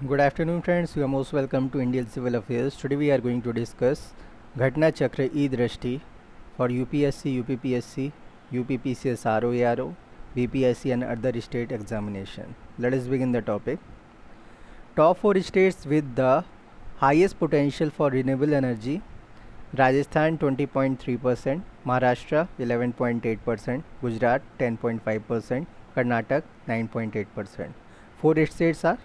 Good afternoon, friends. You are most welcome to Indian Civil Affairs. Today we are going to discuss Ghatna Chakra E-Drashti for UPSC, UPPSC, UPPCS ROARO, BPSC and other state examination. Let us begin the topic. Top 4 states with the highest potential for renewable energy: Rajasthan 20.3%, Maharashtra 11.8%, Gujarat 10.5%, Karnataka 9.8%. 4 states are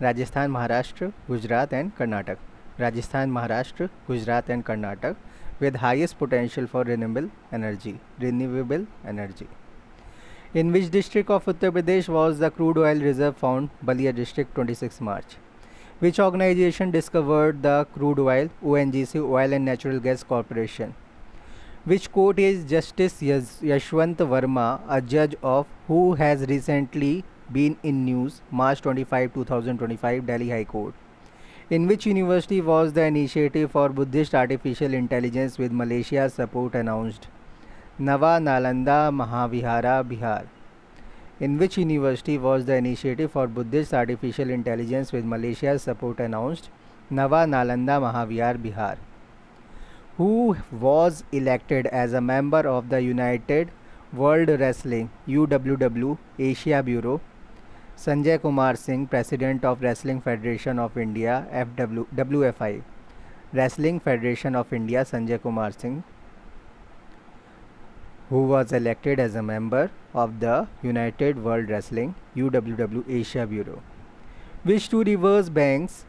Rajasthan, Maharashtra, Gujarat and Karnataka. Rajasthan, Maharashtra, Gujarat and Karnataka with highest potential for renewable energy. In which district of Uttar Pradesh was the crude oil reserve found? Balia district, 26 March. Which organization discovered the crude oil? ONGC, Oil and Natural Gas Corporation. Which court is Justice Yashwant Verma, a judge of who has recently been in news? March 25, 2025, Delhi High Court. In which university was the initiative for Buddhist artificial intelligence with Malaysia's support announced? Nava Nalanda Mahavihara, Bihar. In which university was the initiative for Buddhist artificial intelligence with Malaysia's support announced? Nava Nalanda Mahavihar, Bihar. Who was elected as a member of the United World Wrestling UWW Asia Bureau? Sanjay Kumar Singh, President of Wrestling Federation of India WFI. Wrestling Federation of India, Sanjay Kumar Singh, who was elected as a member of the United World Wrestling UWW Asia Bureau. Which two rivers banks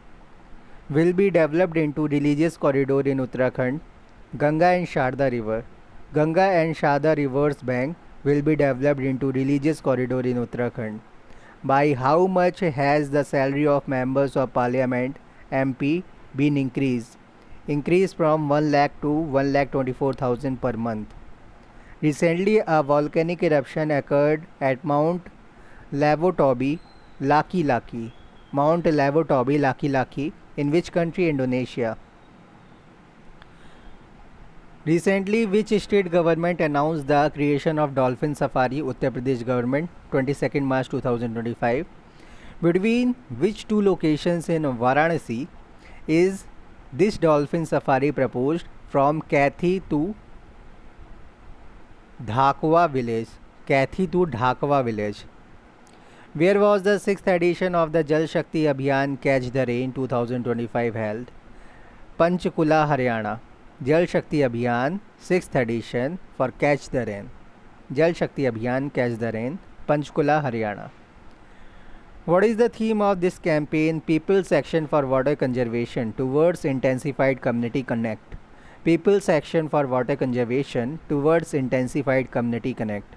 will be developed into religious corridor in Uttarakhand? Ganga and Sharda River. Ganga and Sharda Rivers bank will be developed into religious corridor in Uttarakhand. By how much has the salary of members of parliament MP been increased? Increased from 1 lakh to 1,24,000 per month. Recently, a volcanic eruption occurred at Mount Lavotobi, Laki. Mount Lavotobi, Laki, in which country? Indonesia. Recently, which state government announced the creation of Dolphin Safari? Uttar Pradesh government, 22nd March 2025. Between which two locations in Varanasi is this Dolphin Safari proposed? From Kathi to Dhakwa village. Kathi to Dhakwa village. Where was the 6th edition of the Jal Shakti Abhiyan Catch the Rain 2025 held? Panchkula, Haryana. Jal Shakti Abhiyan 6th edition for Catch the Rain. Jal Shakti Abhiyan Catch the Rain, Panchkula, Haryana. What is the theme of this campaign? People's Action for Water Conservation towards Intensified Community Connect. People's Action for Water Conservation towards Intensified Community Connect.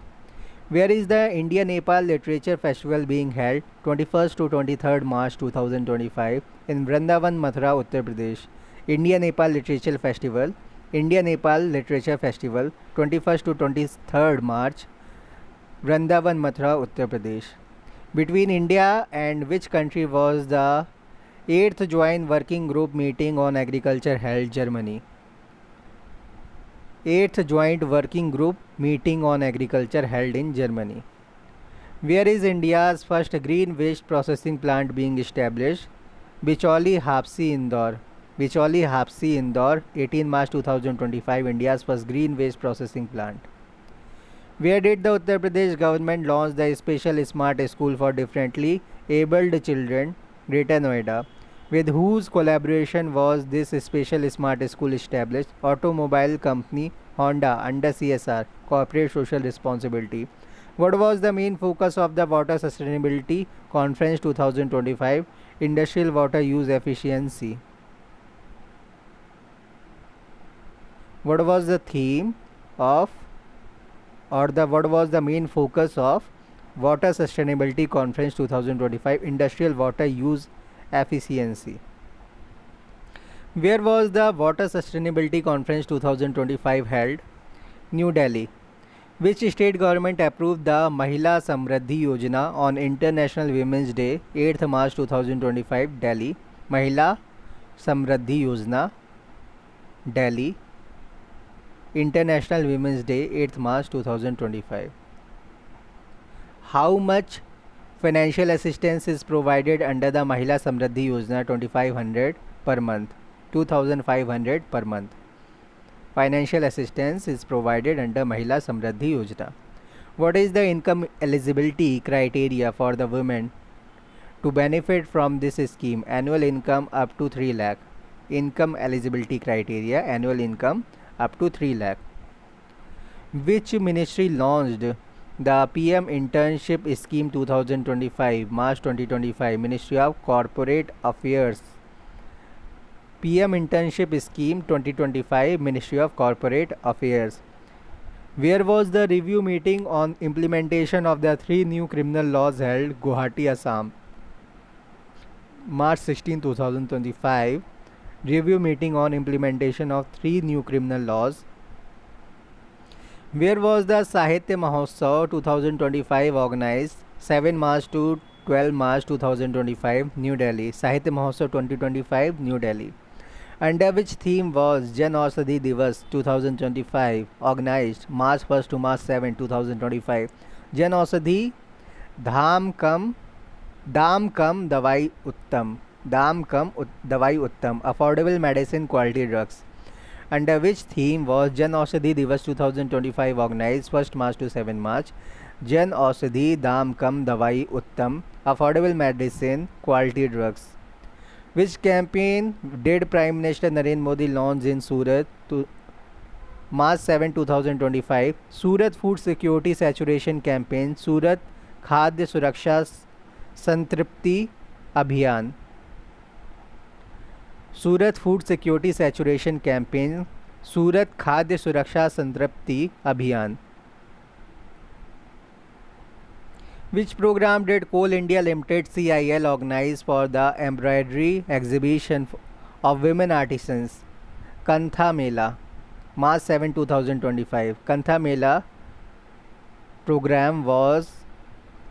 Where is the India-Nepal Literature Festival being held? 21st to 23rd March 2025 in Vrindavan, Mathura, Uttar Pradesh. India-Nepal Literature Festival, 21st to 23rd March, Vrindavan, Mathura, Uttar Pradesh. Between India and which country was the 8th Joint Working Group meeting on agriculture held? Germany. 8th Joint Working Group meeting on agriculture held in Germany. Where is India's first green waste processing plant being established? Bicholi, Hapsi, Indore. Bicholi, Hapsi, Indore, 18 March 2025, India's first green waste processing plant. Where did the Uttar Pradesh government launch the special smart school for differently abled children? Greater Noida. With whose collaboration was this special smart school established? Automobile company Honda under CSR, Corporate Social Responsibility. What was the main focus of the Water Sustainability Conference 2025? Industrial water use efficiency. What was the theme of what was the main focus of Water Sustainability Conference 2025? Industrial water use efficiency. Where was the Water Sustainability Conference 2025 held? New Delhi. Which state government approved the Mahila Samriddhi Yojana on International Women's Day, 8th March 2025? Delhi. Mahila Samriddhi Yojana, Delhi. International Women's Day, 8th March 2025. How much Financial assistance is provided under the Mahila Samriddhi Yojana 2500 per month, 2500 per month. Financial assistance is provided under Mahila Samriddhi Yojana. What is the income eligibility criteria for the women to benefit from this scheme? Annual income up to 3 lakh. Income eligibility criteria, annual income up to 3 lakh. Which ministry launched the PM Internship Scheme 2025, March 2025? Ministry of Corporate Affairs. PM Internship Scheme 2025, Ministry of Corporate Affairs. Where was the review meeting on implementation of the 3 new criminal laws held? Guwahati, Assam. March 16, 2025. Review meeting on implementation of 3 new criminal laws. Where was the Sahitya Mahotsav 2025 organized? 7 March to 12 March 2025, New Delhi. Sahitya Mahotsav 2025, New Delhi. Under which theme was Jan Aushadhi Divas 2025 organized March 1st to March 7, 2025? Jan Aushadhi Dham Kam Dawai Uttam. Dawai Uttam. Affordable medicine quality drugs. Under which theme was Jan Aushadhi Divas 2025 organized 1st March to 7 March? Jan Aushadhi Dam Kam Dawai Uttam. Affordable medicine quality drugs. Which campaign did Prime Minister Narendra Modi launch in Surat to March 7, 2025? Surat Food Security Saturation Campaign, Surat Khadya Suraksha Santripti Abhiyan. Surat Food Security Saturation Campaign, Surat Khadya Suraksha Santripti Abhiyan. Which program did Coal India Limited CIL organize for the embroidery exhibition of women artisans? Kantha Mela, March 7, 2025. Kantha Mela program was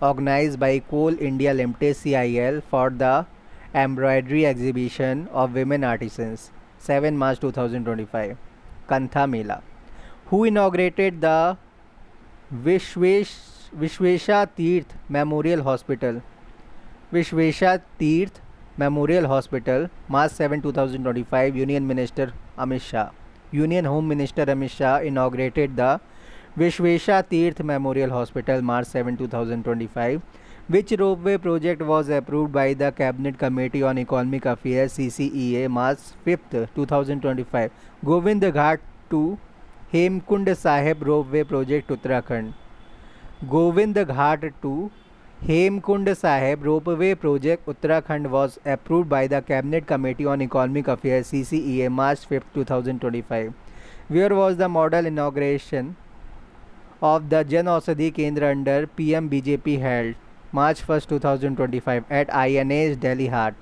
organized by Coal India Limited CIL for the embroidery exhibition of women artisans, 7 March 2025. Kantha Mela. Who inaugurated the Vishvesha Tirth Memorial Hospital? Vishvesha Tirth Memorial Hospital, March 7, 2025. Union Minister Amit Shah. Union Home Minister Amit Shah inaugurated the Vishvesha Tirth Memorial Hospital, March 7, 2025. Which ropeway project was approved by the Cabinet Committee on Economic Affairs CCEA, March 5th, 2025? Govind Ghat to Hemkund Sahib ropeway project, Uttarakhand. Govind Ghat to Hemkund Sahib ropeway project, Uttarakhand was approved by the Cabinet Committee on Economic Affairs CCEA, March 5th, 2025. Where was the model inauguration of the Jan Aushadhi Kendra under PM BJP held? March 1st, 2025 at INA's Delhi Heart.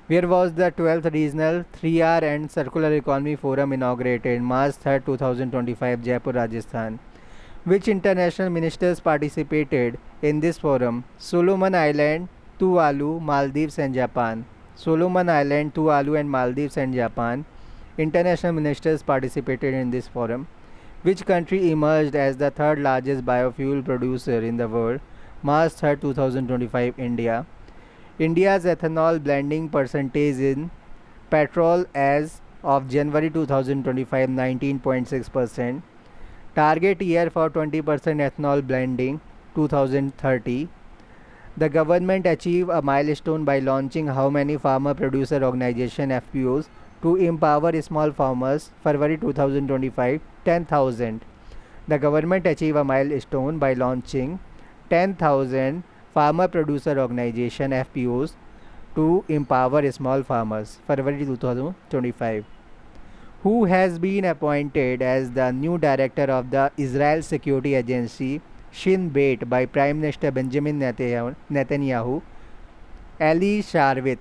Where was the 12th Regional 3R and Circular Economy Forum inaugurated? March 3rd, 2025, Jaipur, Rajasthan. Which international ministers participated in this forum? Solomon Island, Tuvalu, Maldives and Japan. Solomon Island, Tuvalu and Maldives and Japan. International ministers participated in this forum. Which country emerged as the third largest biofuel producer in the world? March 3rd, 2025, India. India's ethanol blending percentage in petrol as of January 2025, 19.6%. Target year for 20% ethanol blending, 2030. The government achieved a milestone by launching how many farmer producer organization FPOs to empower small farmers? February 2025, 10,000. The government achieved a milestone by launching 10,000 farmer producer organization FPOs to empower small farmers, February 2025. Who has been appointed as the new director of the Israel Security Agency Shin Bet by Prime Minister Benjamin Netanyahu? Eli Sharvit,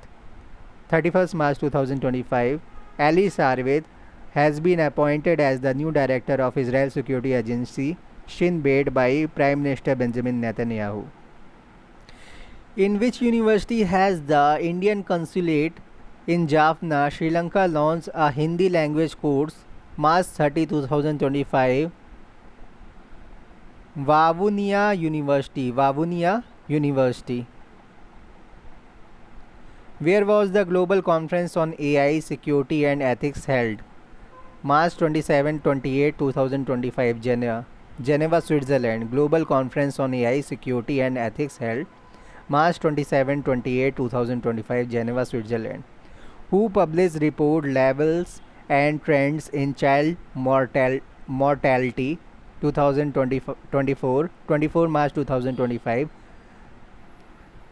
31st March 2025. Eli Sharvit has been appointed as the new director of Israel Security Agency Shin Bet by Prime Minister Benjamin Netanyahu. In which university has the Indian Consulate in Jaffna, Sri Lanka launched a Hindi language course? March 30, 2025. Wavunia University. Wavunia University. Where was the Global Conference on AI Security and Ethics held? March 27-28, 2025, Geneva, Switzerland. Global Conference on AI Security and Ethics held March 27-28, 2025, Geneva, Switzerland. Who published report levels and trends in child mortality 2024, 24 March 2025.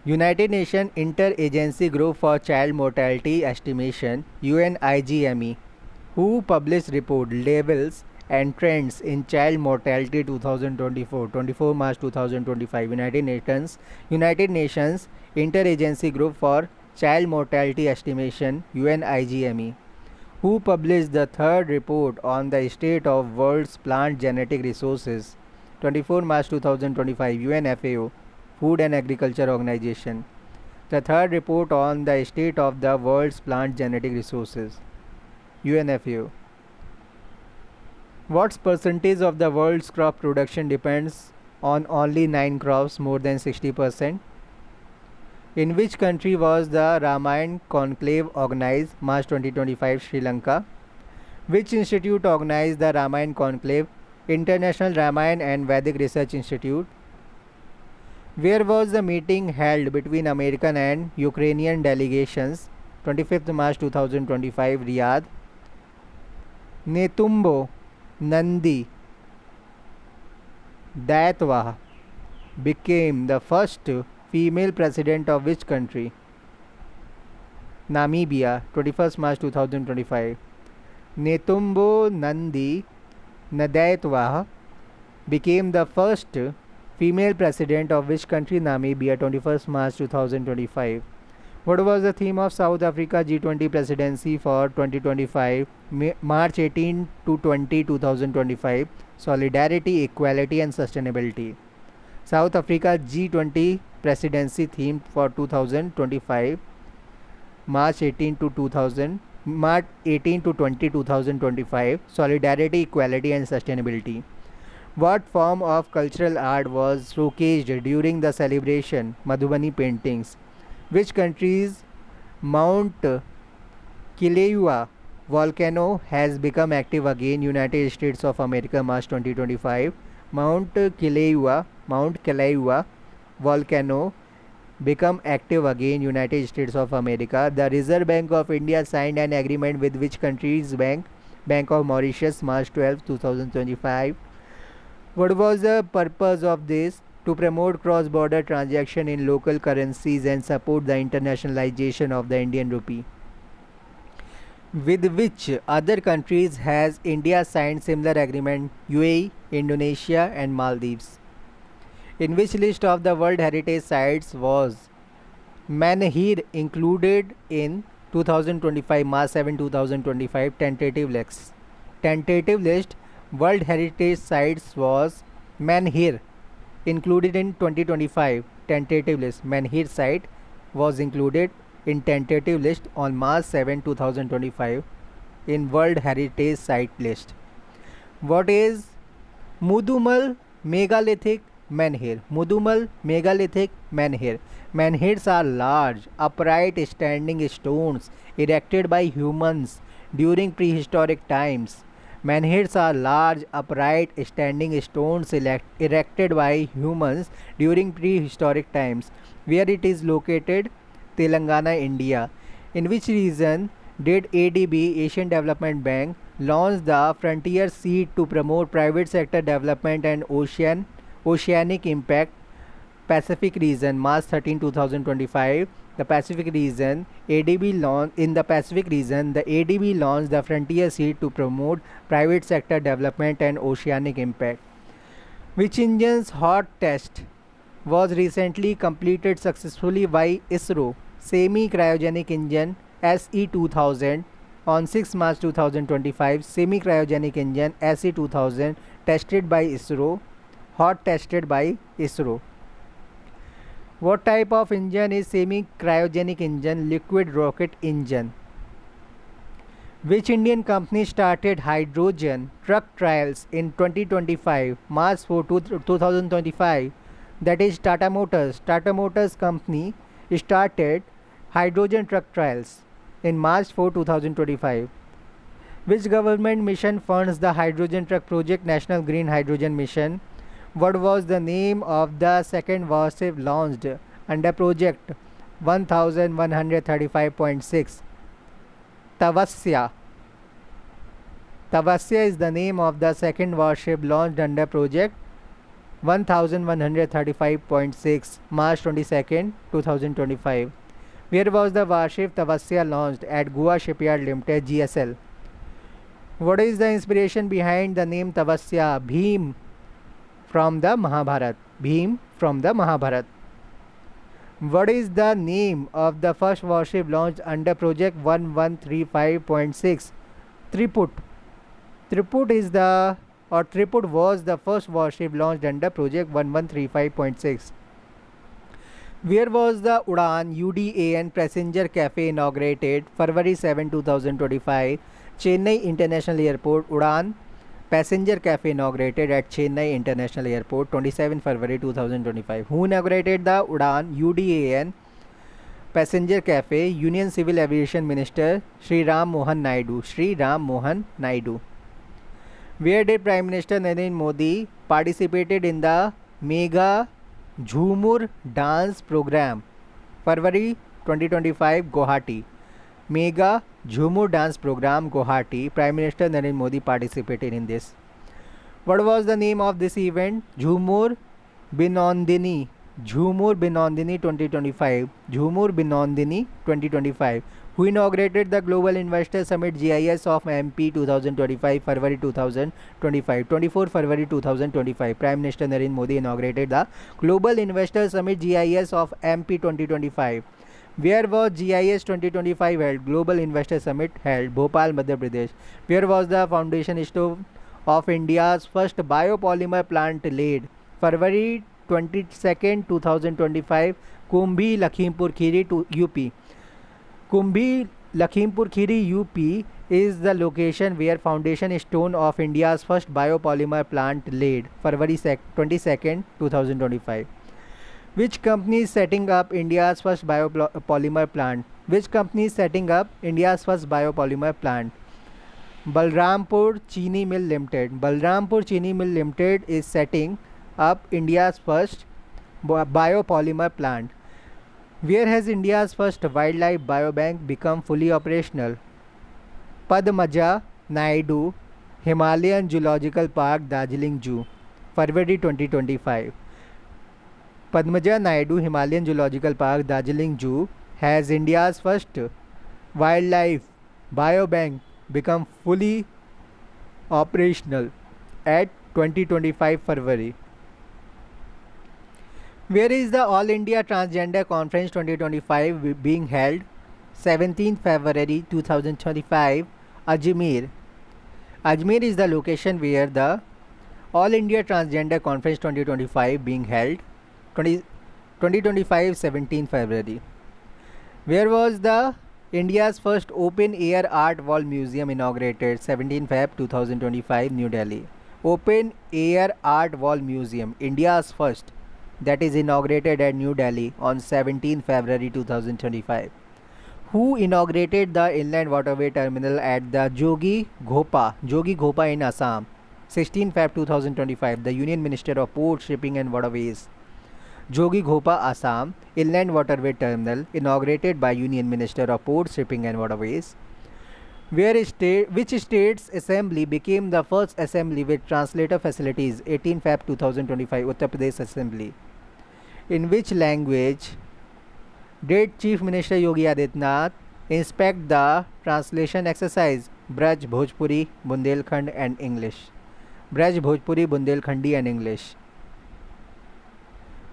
United Nations Interagency Group for Child Mortality Estimation UNIGME, who published report levels and trends in child mortality 2024, 24 March 2025. United Nations Interagency Group for Child Mortality Estimation UNIGME, who published the third report on the state of world's plant genetic resources 24 March 2025. UNFAO, Food and Agriculture Organization. The third report on the state of the world's plant genetic resources, UNFAO. What percentage of the world's crop production depends on only 9 crops more than 60%? In which country was the Ramayana Conclave organized? March 2025, Sri Lanka. Which institute organized the Ramayana Conclave? International Ramayana and Vedic Research Institute. Where was the meeting held between American and Ukrainian delegations? 25th March 2025, Riyadh. Netumbo Nandi Daitwa became the first female president of which country? Namibia, 21st March 2025. Netumbo Nandi Nadaitwa became the first female president of which country? Namibia, 21st March 2025. What was the theme of South Africa G20 presidency for 2025, March 18 to 20, 2025? Solidarity, equality and sustainability. South Africa G20 presidency theme for 2025, March 18 to 20, 2025. Solidarity, equality and sustainability. What form of cultural art was showcased during the celebration? Madhubani paintings. Which country's Mount Kilauea volcano has become active again? United States of America, March 2025. Mount Kilauea volcano become active again, United States of America. The Reserve Bank of India signed an agreement with which country's bank? Bank of Mauritius, March 12, 2025. What was the purpose of this? To promote cross-border transaction in local currencies and support the internationalization of the Indian rupee. With which other countries has India signed similar agreement? UAE, Indonesia and Maldives. In which list of the World Heritage Sites was Menhir included in 2025, March 7, 2025 tentative list? World Heritage Sites was Menhir included in 2025 tentative list. Menhir site was included in tentative list on March 7, 2025 in World Heritage Site list. What is Mudumal megalithic menhir? Mudumal megalithic menhir. Menhirs are large, upright standing stones erected by humans during prehistoric times. Menhirs are large, upright, standing stones erected by humans during prehistoric times. Where it is located? Telangana, India. In which region did ADB, Asian Development Bank, launch the Frontier Seed to promote private sector development and oceanic impact? Pacific region, March 13, 2025. The Pacific region, in the Pacific region, the ADB launched the Frontier Seed to promote private sector development and oceanic impact. Which engine's hot test was recently completed successfully by ISRO? Semi-cryogenic engine SE2000 on 6 March 2025. Semi-cryogenic engine SE2000 tested by ISRO. Hot tested by ISRO. What type of engine is semi-cryogenic engine? Liquid rocket engine. Which Indian company started hydrogen truck trials in 2025, March 4, 2025? that is Tata Motors. Tata Motors company started hydrogen truck trials in March 4, 2025. Which government mission funds the hydrogen truck project? National Green Hydrogen Mission. What was the name of the second warship launched under project 1135.6? Tavasya. Tavasya is the name of the second warship launched under project 1135.6, March 22nd, 2025. Where was the warship Tavasya launched? At Goa Shipyard Limited, GSL. What is the inspiration behind the name Tavasya? Bhim from the Mahabharat. Bhim from the Mahabharat. What is the name of the first warship launched under project 1135.6? Triput. Triput was the first warship launched under project 1135.6. Where was the Udan UDAN passenger cafe inaugurated? February 7, 2025. Chennai International Airport. Udan passenger cafe inaugurated at Chennai International Airport 27 February 2025. Who inaugurated the Udan UDAN passenger cafe? Union Civil Aviation Minister Shri Ram Mohan Naidu. Where did Prime Minister Narendra Modi participated in the Mega Jhumur dance program? February 2025, Guwahati. Mega Jhumur dance program, Guwahati. Prime Minister Narendra Modi participated in this. What was the name of this event? Jhumur Binondini 2025. Jhumur Binondini 2025. Who inaugurated the Global Investor Summit GIS of MP 2025, February 2025? 24 February 2025. Prime Minister Narendra Modi inaugurated the Global Investor Summit GIS of MP 2025. Where was GIS 2025 held? Global Investor Summit held Bhopal, Madhya Pradesh. Where was the foundation stone of India's first biopolymer plant laid? February 22nd, 2025. Kumbhi, Lakhimpur Kheri, UP. Kumbhi, Lakhimpur Kheri, UP is the location where foundation stone of India's first biopolymer plant laid. February 22nd, 2025. Which company is setting up India's first biopolymer plant? Balrampur Chini Mill Limited. Balrampur Chini Mill Limited is setting up India's first biopolymer plant. Where has India's first wildlife biobank become fully operational? Padmaja Naidu Himalayan Zoological Park, Darjeeling Zoo. February 2025. Padmaja Naidu Himalayan Zoological Park, Darjeeling Zoo has India's first wildlife biobank become fully operational at 2025 February. Where is the All India Transgender Conference 2025 being held? 17th February 2025, Ajmer. Ajmer is the location where the All India Transgender Conference 2025 being held. 2025 17th February. Where was the India's first open air art wall museum inaugurated? 17 Feb 2025, New Delhi. Open air art wall museum, India's first, that is inaugurated at New Delhi on 17 February 2025. Who inaugurated the inland waterway terminal at the Jogi Ghopa in Assam? 16 Feb 2025. The Union Minister of Port, Shipping and Waterways. Jogi Ghopa, Assam, inland waterway terminal inaugurated by Union Minister of Port, Shipping and Waterways. Which state's assembly became the first assembly with translator facilities? 18 Feb 2025, Uttar Pradesh Assembly. In which language did Chief Minister Yogi Adityanath inspect the translation exercise? Braj, Bhojpuri, Bundelkhand and English. Braj, Bhojpuri, Bundelkhandi and English.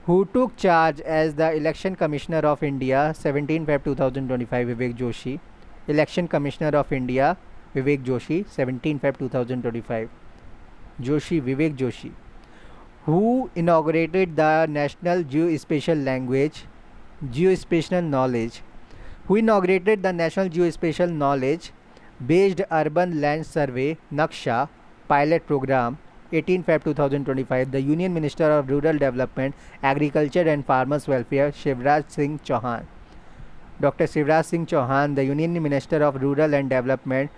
Who took charge as the Election Commissioner of India? 17 Feb 2025, Vivek Joshi. Election Commissioner of India, Vivek Joshi, 17 Feb 2025. Vivek Joshi. Who inaugurated the National Geospatial Knowledge? Who inaugurated the National Geospatial Knowledge Based Urban Land Survey Naksha pilot program 18 Feb 2025, the Union Minister of Rural Development, Agriculture and Farmers Welfare, Shivraj Singh Chauhan. Dr. Shivraj Singh Chauhan, the Union Minister of Rural Development,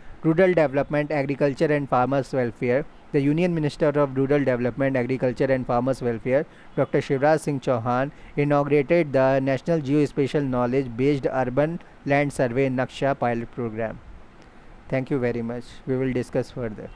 Agriculture and Farmers Welfare, the Union Minister of Rural Development, Agriculture and Farmers Welfare, Dr. Shivraj Singh Chauhan, inaugurated the National Geospatial Knowledge-Based Urban Land Survey Naksha pilot program. Thank you very much. We will discuss further.